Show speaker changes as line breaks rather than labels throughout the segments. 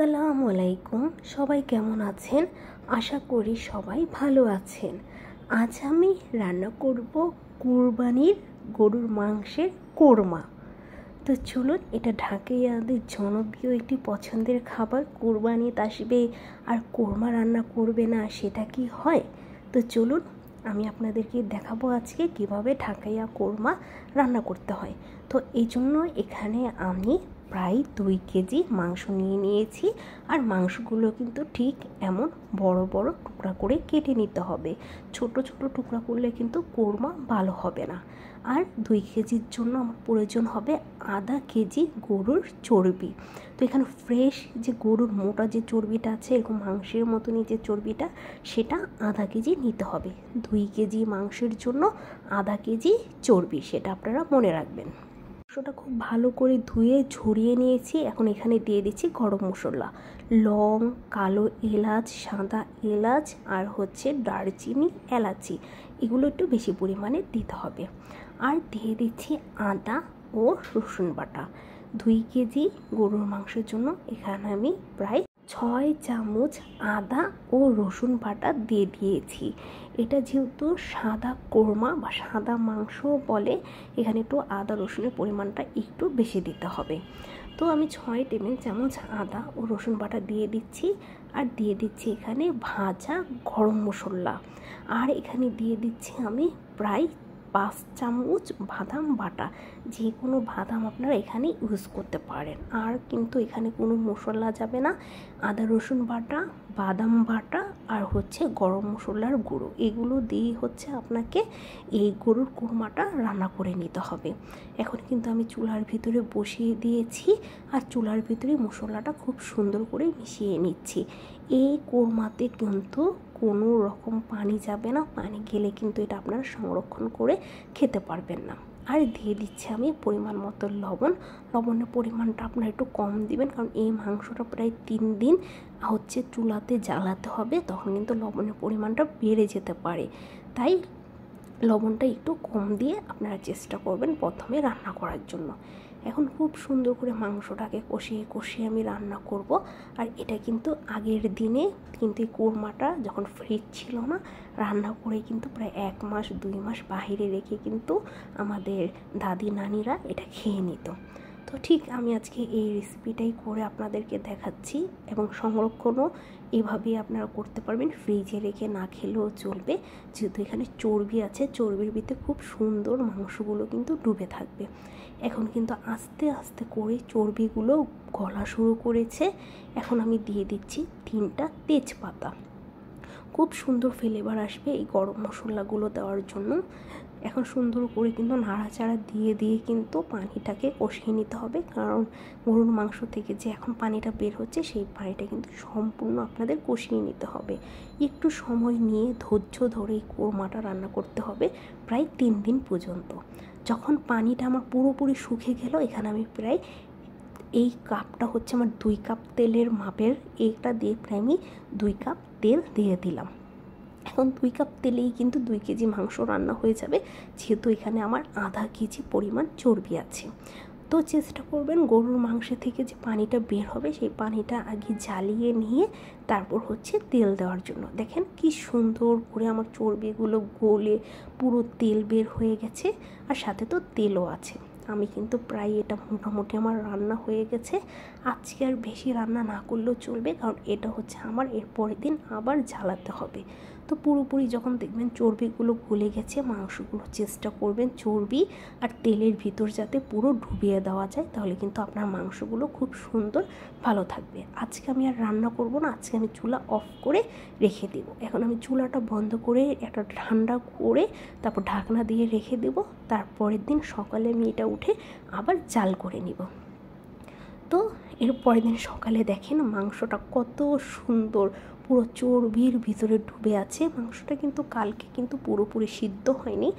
আসসালামু আলাইকুম। সবাই কেমন আছেন? আশা করি সবাই ভালো আছেন। আজ আমি রান্না করব কুরবানির গরুর মাংসের কোরমা। তো চলুন, এটা ঢাকাইয়াদের জনপ্রিয় একটি পছন্দের খাবার। কুরবানি আসবে আর কোরমা রান্না করবে না, সেটা কি হয়? তো চলুন, আমি আপনাদেরকে দেখাবো আজকে কিভাবে ঢাকাইয়া কোরমা রান্না করতে হয়। তো এই জন্য এখানে আমি প্রায় 2 কেজি মাংস নিয়েছি। আর মাংসগুলো কিন্তু ঠিক এমন বড় বড় টুকরা করে কেটে নিতে হবে। ছোট ছোট টুকরা করলে কিন্তু কোরমা ভালো হবে না। আর 2 কেজির জন্য আমার প্রয়োজন হবে আধা কেজি গরুর চর্বি। তো এখানে ফ্রেশ যে গরুর মোটা যে চর্বিটা আছে, এরকম মাংসের মতনই যে চর্বিটা, সেটা আধা কেজি নিতে হবে। 2 কেজি মাংসের জন্য আধা কেজি চর্বি, সেটা আপনারা মনে রাখবেন। মাংসটা খুব ভালো করে ধুয়ে ঝরিয়ে নিয়েছি। এখন এখানে দিয়ে দিচ্ছি গরম মশলা, লং, কালো এলাচ, সাদা এলাচ আর দারচিনি, এলাচি, এগুলো একটু বেশি পরিমাণে দিতে হবে। আর দিয়ে দিচ্ছি আদা ও রসুন বাটা। 2 কেজি গরুর মাংসের জন্য এখানে আমি প্রায় 6 চামচ আদা ও রসুন বাটা দিয়ে দিয়েছি। এটা যেহেতু সাদা কোরমা বা সাদা মাংস বলে, এখানে একটু আদা রসুনের পরিমাণটা একটু বেশি দিতে হবে। তো আমি 6 টেবিল চামচ আদা ও রসুন বাটা দিয়ে দিচ্ছি। আর দিয়ে দিচ্ছি এখানে ভাজা গরম মশলা। আর এখানে দিয়ে দিচ্ছি আমি প্রায় 5 চামচ বাদাম বাটা। যে কোনো বাদাম আপনারা এখানে ইউজ করতে পারেন। আর কিন্তু এখানে কোনো মশলা যাবে না। আদা রসুন বাটা, বাদাম বাটা আর গরম মশলার গুঁড়ো, এগুলো দিয়ে আপনাকে এই গরুর কোরমাটা রান্না করে নিতে হবে। এখন কিন্তু আমি চুলার ভিতরে বসিয়ে দিয়েছি। আর চুলার ভিতরে মশলাটা খুব সুন্দর করে মিশিয়ে নিচ্ছি। এই কোরমাতে কিন্তু কোনো রকম পানি যাবে না। পানি গেলে কিন্তু এটা আপনারা সংরক্ষণ করে খেতে পারবেন না। আর দিয়ে দিচ্ছি আমি পরিমাণ মতো লবণ। লবণের পরিমাণটা আপনারা একটু কম দিবেন, কারণ এই মাংসটা প্রায় 3 দিন চুলাতে জ্বালাতে হবে, তখন কিন্তু লবণের পরিমাণটা বেড়ে যেতে পারে। তাই লবণটা একটু কম দিয়ে আপনারা চেষ্টা করবেন প্রথমে রান্না করার জন্য। এখন খুব সুন্দর করে মাংসটাকে কষিয়ে আমি রান্না করব। আর এটা কিন্তু আগের দিনে কিন্তু এই কোরমাটা যখন ফ্রিজ ছিল না, রান্না করে কিন্তু প্রায় 1 মাস 2 মাস বাহিরে রেখে কিন্তু আমাদের দাদি নানিরা এটা খেয়ে নিত। তো ঠিক আমি আজকে এই রেসিপিটাই করে আপনাদেরকে দেখাচ্ছি। এবং সংরক্ষণও এভাবেই আপনারা করতে পারবেন, ফ্রিজে রেখে না খেলেও চলবে। যেহেতু এখানে চর্বি আছে, চর্বির ভিতরে খুব সুন্দর মাংসগুলো কিন্তু ডুবে থাকবে। এখন কিন্তু আস্তে আস্তে করে চর্বিগুলো গলা শুরু করেছে। এখন আমি দিয়ে দিচ্ছি 3টা তেজপাতা। খুব সুন্দর ফ্লেভার আসবে এই গরম মশলাগুলো দেওয়ার জন্য। এখন সুন্দর করে কিন্তু নাড়াচাড়া দিয়ে কিন্তু পানিটাকে কষিয়ে নিতে হবে, কারণ গরুর মাংস থেকে যে এখন পানিটা বের হচ্ছে, সেই পানিটা কিন্তু সম্পূর্ণ আপনাদের কষিয়ে নিতে হবে। একটু সময় নিয়ে ধৈর্য ধরে এই কোরমাটা রান্না করতে হবে প্রায় 3 দিন পর্যন্ত। যখন পানিটা আমার পুরোপুরি শুকিয়ে গেল, এখানে আমি প্রায় এই কাপটা আমার 2 কাপ তেলের মাপের, এইটা দিয়ে প্রায় আমি 2 কাপ তেল দিয়ে দিলাম। এখন 2 কাপ তেলেই কিন্তু 2 কেজি মাংস রান্না হয়ে যাবে, যেহেতু এখানে আমার আধা কেজি পরিমাণ চর্বি আছে। তো চেষ্টা করবেন গরুর মাংস থেকে যে পানিটা বের হবে, সেই পানিটা আগে জ্বালিয়ে নিয়ে তারপর তেল দেওয়ার জন্য। দেখেন কি সুন্দর করে আমার চর্বিগুলো গলে পুরো তেল বের হয়ে গেছে, আর সাথে তো তেলও আছে। আমি কিন্তু প্রায় এটা মোটামুটি আমার রান্না হয়ে গেছে। আজকে আর বেশি রান্না না করলেও চলবে, কারণ এটা আমার এর পরের দিন আবার জ্বালাতে হবে। তো পুরোপুরি যখন দেখবেন চর্বিগুলো গলে গেছে, মাংসগুলো চেষ্টা করবেন চর্বি আর তেলের ভিতর যাতে পুরো ডুবিয়ে দেওয়া যায়, তাহলে কিন্তু আপনার মাংসগুলো খুব সুন্দর ভালো থাকবে। আজকে আমি আর রান্না করব না, আজকে আমি চুলা অফ করে রেখে দেব। এখন আমি চুলাটা বন্ধ করে একটা ঠান্ডা করে তারপর ঢাকনা দিয়ে রেখে দেব। তারপরের দিন সকালে আমি এটা উঠে আবার জাল করে নিব। তো এর পরের দিন সকালে দেখেন মাংসটা কত সুন্দর পুরো চর্বির ভিতরে ডুবে আছে। মাংসটা কিন্তু কালকে কিন্তু পুরোপুরি সিদ্ধ হয়নি।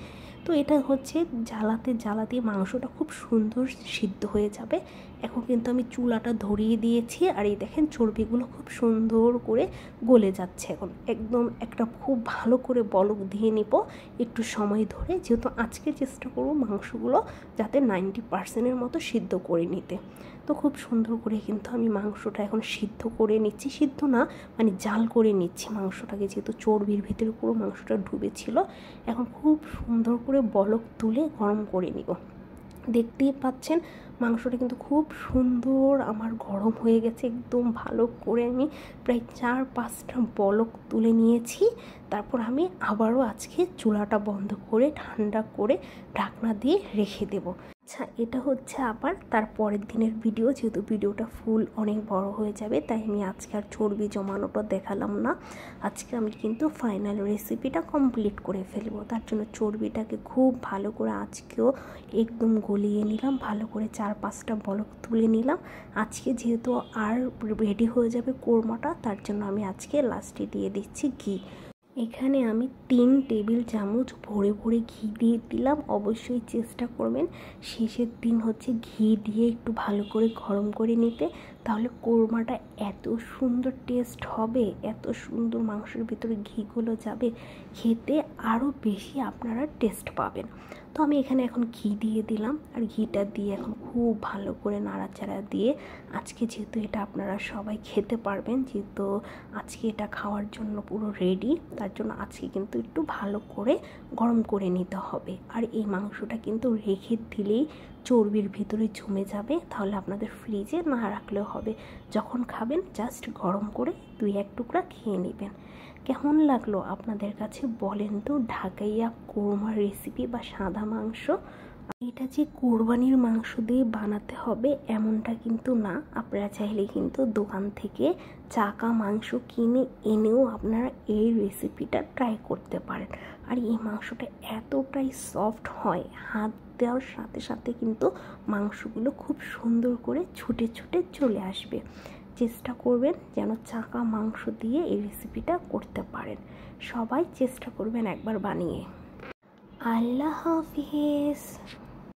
তো এটা হচ্ছে জ্বালাতে জ্বালাতে মাংসটা খুব সুন্দর সিদ্ধ হয়ে যাবে। এখন কিন্তু আমি চুলাটা ধরিয়ে দিয়েছি, আর এই দেখেন চর্বিগুলো খুব সুন্দর করে গলে যাচ্ছে। এখন একদম একটা খুব ভালো করে বলক দিয়ে নিব একটু সময় ধরে, যেহেতু আজকে চেষ্টা করব মাংসগুলো যাতে 90% মতো সিদ্ধ করে নিতে। তো খুব সুন্দর করে কিন্তু আমি মাংসটা এখন সিদ্ধ করে নিচ্ছি, সিদ্ধ না মানে জাল করে নিচ্ছি মাংসটাকে, যেহেতু চর্বির ভিতরে পুরো মাংসটা ডুবেছিল। এখন খুব সুন্দর করে বলক তুলে গরম করে নিব। দেখতেই পাচ্ছেন মাংসটা কিন্তু খুব সুন্দর আমার গরম হয়ে গেছে, একদম ভালো করে আমি প্রায় 4-5টা বলক তুলে নিয়েছি। তারপর আমি আবারও আজকে চুলাটা বন্ধ করে ঠান্ডা করে ঢাকনা দিয়ে রেখে দেব। আচ্ছা, এটা হচ্ছে আবার তার পরের দিনের ভিডিও, যেহেতু ভিডিওটা ফুল অনেক বড় হয়ে যাবে তাই আমি আজকে আর চর্বি জমানোটা দেখালাম না। আজকে আমি কিন্তু ফাইনাল রেসিপিটা কমপ্লিট করে ফেলবো। তার জন্য চর্বিটাকে খুব ভালো করে আজকেও একদম গলিয়ে নিলাম, ভালো করে 4-5টা বলক তুলে নিলাম। আজকে যেহেতু আর রেডি হয়ে যাবে কোরমাটা, তার জন্য আমি আজকে লাস্টে দিয়ে দিচ্ছি ঘি। এখানে আমি 3 টেবিল চামচ ভরে ভরে ঘি দিয়ে দিলাম। অবশ্যই চেষ্টা করবেন শেষের দিন হচ্ছে ঘি দিয়ে একটু ভালো করে গরম করে নিতে, তাহলে কোরমাটা এত সুন্দর টেস্ট হবে, এত সুন্দর মাংসের ভিতরে ঘিগুলো যাবে, খেতে আরও বেশি আপনারা টেস্ট পাবেন। তো আমি এখানে এখন ঘি দিয়ে দিলাম, আর ঘিটা দিয়ে এখন খুব ভালো করে নাড়াচাড়া দিয়ে আজকে যেহেতু এটা আপনারা সবাই খেতে পারবেন, যেহেতু আজকে এটা খাওয়ার জন্য পুরো রেডি, তার জন্য আজকে কিন্তু একটু ভালো করে গরম করে নিতে হবে। আর এই মাংসটা কিন্তু রেখে দিলেই চর্বির ভিতরে জমে যাবে, তাহলে আপনাদের ফ্রিজে না রাখলেও হবে। যখন খাবেন জাস্ট গরম করে 2-1 টুকরা খেয়ে নেবেন। কেমন লাগলো আপনাদের কাছে বলেন তো ঢাকাইয়া কোরমার রেসিপি বা সাদা মাংস? এটা যে কোরবানির মাংস দিয়ে বানাতে হবে এমনটা কিন্তু না, আপনারা চাইলে কিন্তু দোকান থেকে চাকা মাংস কিনে এনেও আপনারা এই রেসিপিটা ট্রাই করতে পারেন। আর এই মাংসটা এতটাই সফট হয়, হাত দেওয়ার সাথে সাথে কিন্তু মাংসগুলো খুব সুন্দর করে ছুটে ছুটে চলে আসবে। চেষ্টা করবেন যেন চাকা মাংস দিয়ে এই রেসিপিটা করতে পারেন। সবাই চেষ্টা করবেন একবার বানিয়ে। আল্লাহ হাফিজ।